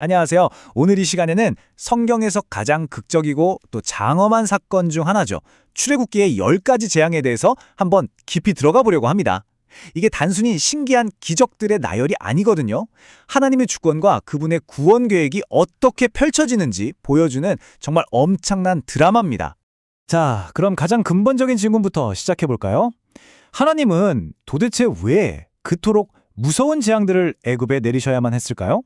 안녕하세요. 오늘 이 시간에는 성경에서 가장 극적이고 또 장엄한 사건 중 하나죠. 출애굽기의 10가지 재앙에 대해서 한번 깊이 들어가 보려고 합니다. 이게 단순히 신기한 기적들의 나열이 아니거든요. 하나님의 주권과 그분의 구원 계획이 어떻게 펼쳐지는지 보여주는 정말 엄청난 드라마입니다. 자, 그럼 가장 근본적인 질문부터 시작해 볼까요? 하나님은 도대체 왜 그토록 무서운 재앙들을 애굽에 내리셔야만 했을까요?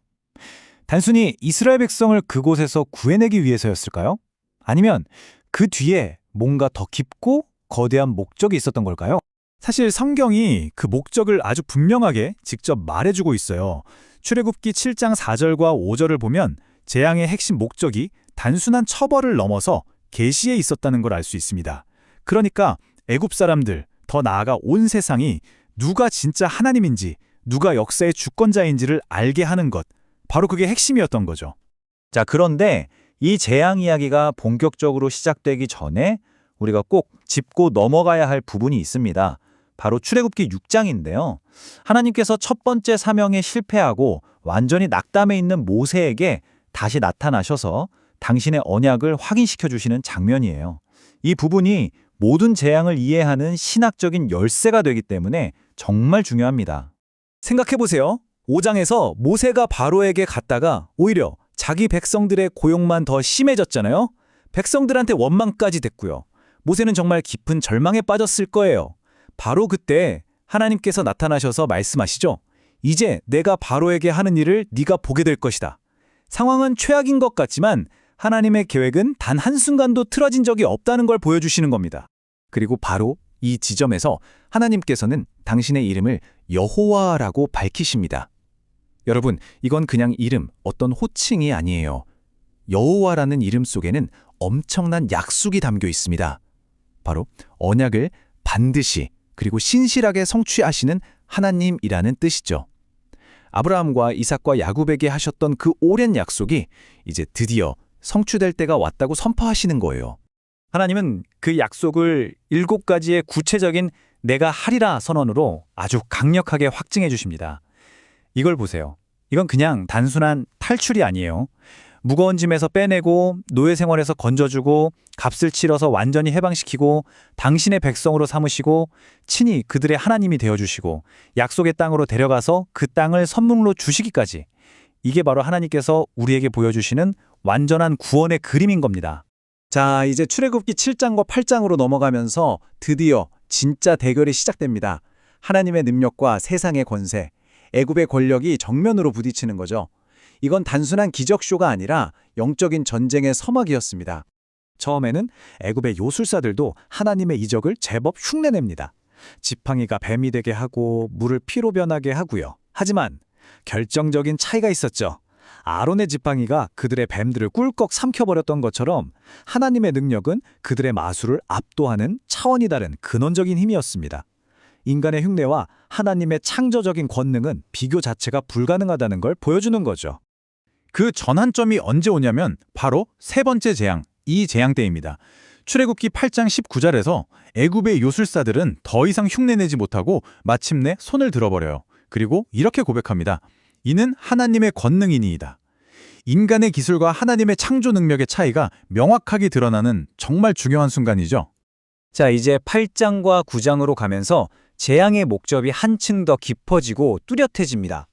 단순히 이스라엘 백성을 그곳에서 구해내기 위해서였을까요? 아니면 그 뒤에 뭔가 더 깊고 거대한 목적이 있었던 걸까요? 사실 성경이 그 목적을 아주 분명하게 직접 말해주고 있어요. 출애굽기 7장 4절과 5절을 보면 재앙의 핵심 목적이 단순한 처벌을 넘어서 계시에 있었다는 걸 알 수 있습니다. 그러니까 애굽 사람들, 더 나아가 온 세상이 누가 진짜 하나님인지, 누가 역사의 주권자인지를 알게 하는 것, 바로 그게 핵심이었던 거죠. 자, 그런데 이 재앙 이야기가 본격적으로 시작되기 전에 우리가 꼭 짚고 넘어가야 할 부분이 있습니다. 바로 출애굽기 6장인데요. 하나님께서 첫 번째 사명에 실패하고 완전히 낙담해 있는 모세에게 다시 나타나셔서 당신의 언약을 확인시켜 주시는 장면이에요. 이 부분이 모든 재앙을 이해하는 신학적인 열쇠가 되기 때문에 정말 중요합니다. 생각해 보세요. 5장에서 모세가 바로에게 갔다가 오히려 자기 백성들의 고용만 더 심해졌잖아요. 백성들한테 원망까지 됐고요. 모세는 정말 깊은 절망에 빠졌을 거예요. 바로 그때 하나님께서 나타나셔서 말씀하시죠. 이제 내가 바로에게 하는 일을 네가 보게 될 것이다. 상황은 최악인 것 같지만 하나님의 계획은 단 한순간도 틀어진 적이 없다는 걸 보여주시는 겁니다. 그리고 바로 이 지점에서 하나님께서는 당신의 이름을 여호와라고 밝히십니다. 여러분, 이건 그냥 이름, 어떤 호칭이 아니에요. 여호와라는 이름 속에는 엄청난 약속이 담겨 있습니다. 바로 언약을 반드시 그리고 신실하게 성취하시는 하나님이라는 뜻이죠. 아브라함과 이삭과 야곱에게 하셨던 그 오랜 약속이 이제 드디어 성취될 때가 왔다고 선포하시는 거예요. 하나님은 그 약속을 7가지의 구체적인 내가 하리라 선언으로 아주 강력하게 확증해 주십니다. 이걸 보세요. 이건 그냥 단순한 탈출이 아니에요. 무거운 짐에서 빼내고 노예 생활에서 건져주고 값을 치러서 완전히 해방시키고 당신의 백성으로 삼으시고 친히 그들의 하나님이 되어주시고 약속의 땅으로 데려가서 그 땅을 선물로 주시기까지, 이게 바로 하나님께서 우리에게 보여주시는 완전한 구원의 그림인 겁니다. 자, 이제 출애굽기 7장과 8장으로 넘어가면서 드디어 진짜 대결이 시작됩니다. 하나님의 능력과 세상의 권세, 애굽의 권력이 정면으로 부딪히는 거죠. 이건 단순한 기적쇼가 아니라 영적인 전쟁의 서막이었습니다. 처음에는 애굽의 요술사들도 하나님의 이적을 제법 흉내냅니다. 지팡이가 뱀이 되게 하고 물을 피로 변하게 하고요. 하지만 결정적인 차이가 있었죠. 아론의 지팡이가 그들의 뱀들을 꿀꺽 삼켜버렸던 것처럼 하나님의 능력은 그들의 마술을 압도하는 차원이 다른 근원적인 힘이었습니다. 인간의 흉내와 하나님의 창조적인 권능은 비교 자체가 불가능하다는 걸 보여주는 거죠. 그 전환점이 언제 오냐면 바로 세 번째 재앙, 이 재앙 때입니다. 출애굽기 8장 19절에서 애굽의 요술사들은 더 이상 흉내내지 못하고 마침내 손을 들어버려요. 그리고 이렇게 고백합니다. 이는 하나님의 권능이니이다. 인간의 기술과 하나님의 창조 능력의 차이가 명확하게 드러나는 정말 중요한 순간이죠. 자, 이제 8장과 9장으로 가면서 재앙의 목적이 한층 더 깊어지고 뚜렷해집니다.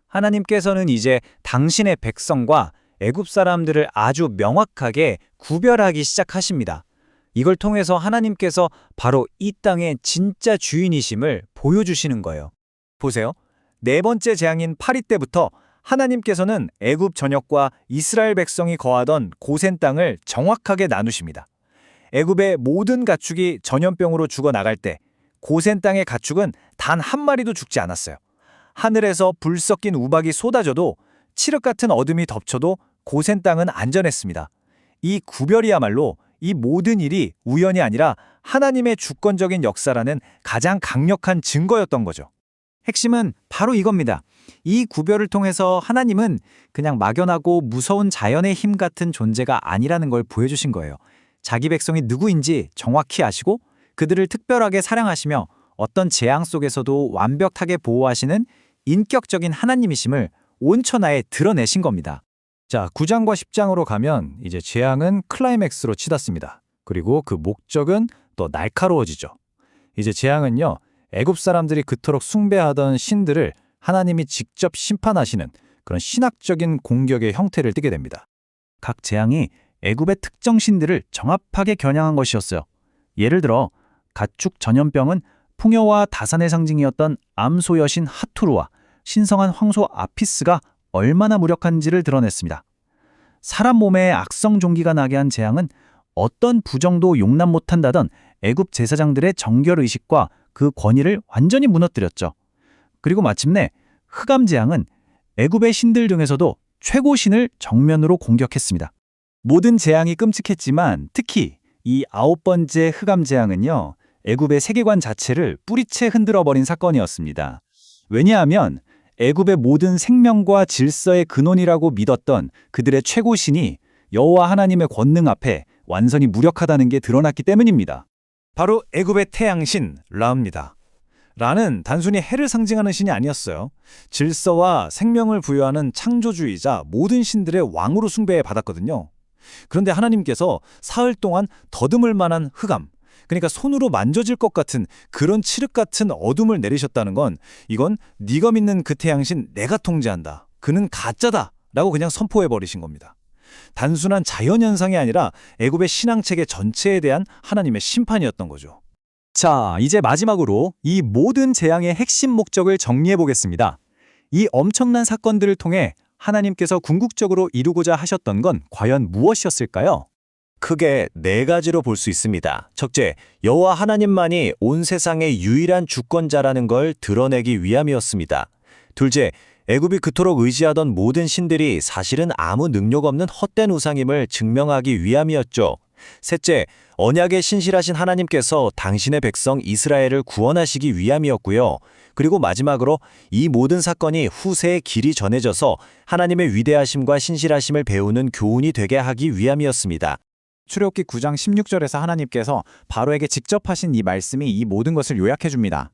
하나님께서는 이제 당신의 백성과 애굽 사람들을 아주 명확하게 구별하기 시작하십니다. 이걸 통해서 하나님께서 바로 이 땅의 진짜 주인이심을 보여주시는 거예요. 보세요. 네 번째 재앙인 파리 때부터 하나님께서는 애굽 전역과 이스라엘 백성이 거하던 고센 땅을 정확하게 나누십니다. 애굽의 모든 가축이 전염병으로 죽어나갈 때 고센 땅의 가축은 단 한 마리도 죽지 않았어요. 하늘에서 불 섞인 우박이 쏟아져도 칠흑 같은 어둠이 덮쳐도 고센 땅은 안전했습니다. 이 구별이야말로 이 모든 일이 우연이 아니라 하나님의 주권적인 역사라는 가장 강력한 증거였던 거죠. 핵심은 바로 이겁니다. 이 구별을 통해서 하나님은 그냥 막연하고 무서운 자연의 힘 같은 존재가 아니라는 걸 보여주신 거예요. 자기 백성이 누구인지 정확히 아시고 그들을 특별하게 사랑하시며 어떤 재앙 속에서도 완벽하게 보호하시는 인격적인 하나님이심을 온 천하에 드러내신 겁니다. 자, 9장과 10장으로 가면 이제 재앙은 클라이맥스로 치닫습니다. 그리고 그 목적은 또 날카로워지죠. 이제 재앙은요, 애굽 사람들이 그토록 숭배하던 신들을 하나님이 직접 심판하시는 그런 신학적인 공격의 형태를 띠게 됩니다. 각 재앙이 애굽의 특정 신들을 정합하게 겨냥한 것이었어요. 예를 들어 가축 전염병은 풍요와 다산의 상징이었던 암소 여신 하투르와 신성한 황소 아피스가 얼마나 무력한지를 드러냈습니다. 사람 몸에 악성 종기가 나게 한 재앙은 어떤 부정도 용납 못한다던 애굽 제사장들의 정결의식과 그 권위를 완전히 무너뜨렸죠. 그리고 마침내 흑암 재앙은 애굽의 신들 중에서도 최고 신을 정면으로 공격했습니다. 모든 재앙이 끔찍했지만 특히 이 9번째 흑암 재앙은요, 애굽의 세계관 자체를 뿌리채 흔들어버린 사건이었습니다. 왜냐하면 애굽의 모든 생명과 질서의 근원이라고 믿었던 그들의 최고신이 여호와 하나님의 권능 앞에 완전히 무력하다는 게 드러났기 때문입니다. 바로 애굽의 태양신 라입니다. 라는 단순히 해를 상징하는 신이 아니었어요. 질서와 생명을 부여하는 창조주이자 모든 신들의 왕으로 숭배받았거든요. 그런데 하나님께서 사흘 동안 더듬을 만한 흑암, 그러니까 손으로 만져질 것 같은 그런 칠흑 같은 어둠을 내리셨다는 건 이건 네가 믿는 그 태양신 내가 통제한다. 그는 가짜다. 라고 그냥 선포해버리신 겁니다. 단순한 자연현상이 아니라 애굽의 신앙체계 전체에 대한 하나님의 심판이었던 거죠. 자, 이제 마지막으로 이 모든 재앙의 핵심 목적을 정리해 보겠습니다. 이 엄청난 사건들을 통해 하나님께서 궁극적으로 이루고자 하셨던 건 과연 무엇이었을까요? 크게 네 가지로 볼 수 있습니다. 첫째, 여호와 하나님만이 온 세상의 유일한 주권자라는 걸 드러내기 위함이었습니다. 둘째, 애굽이 그토록 의지하던 모든 신들이 사실은 아무 능력 없는 헛된 우상임을 증명하기 위함이었죠. 셋째, 언약에 신실하신 하나님께서 당신의 백성 이스라엘을 구원하시기 위함이었고요. 그리고 마지막으로 이 모든 사건이 후세에 길이 전해져서 하나님의 위대하심과 신실하심을 배우는 교훈이 되게 하기 위함이었습니다. 출애굽기 9장 16절에서 하나님께서 바로에게 직접 하신 이 말씀이 이 모든 것을 요약해 줍니다.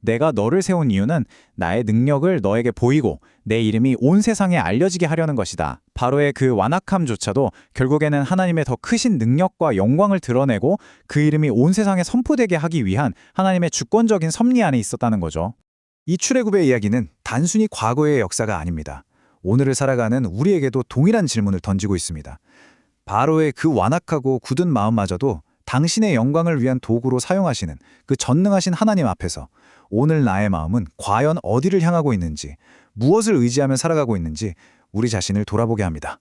내가 너를 세운 이유는 나의 능력을 너에게 보이고 내 이름이 온 세상에 알려지게 하려는 것이다. 바로의 그 완악함조차도 결국에는 하나님의 더 크신 능력과 영광을 드러내고 그 이름이 온 세상에 선포되게 하기 위한 하나님의 주권적인 섭리 안에 있었다는 거죠. 이 출애굽의 이야기는 단순히 과거의 역사가 아닙니다. 오늘을 살아가는 우리에게도 동일한 질문을 던지고 있습니다. 바로의 그 완악하고 굳은 마음마저도 당신의 영광을 위한 도구로 사용하시는 그 전능하신 하나님 앞에서 오늘 나의 마음은 과연 어디를 향하고 있는지, 무엇을 의지하며 살아가고 있는지 우리 자신을 돌아보게 합니다.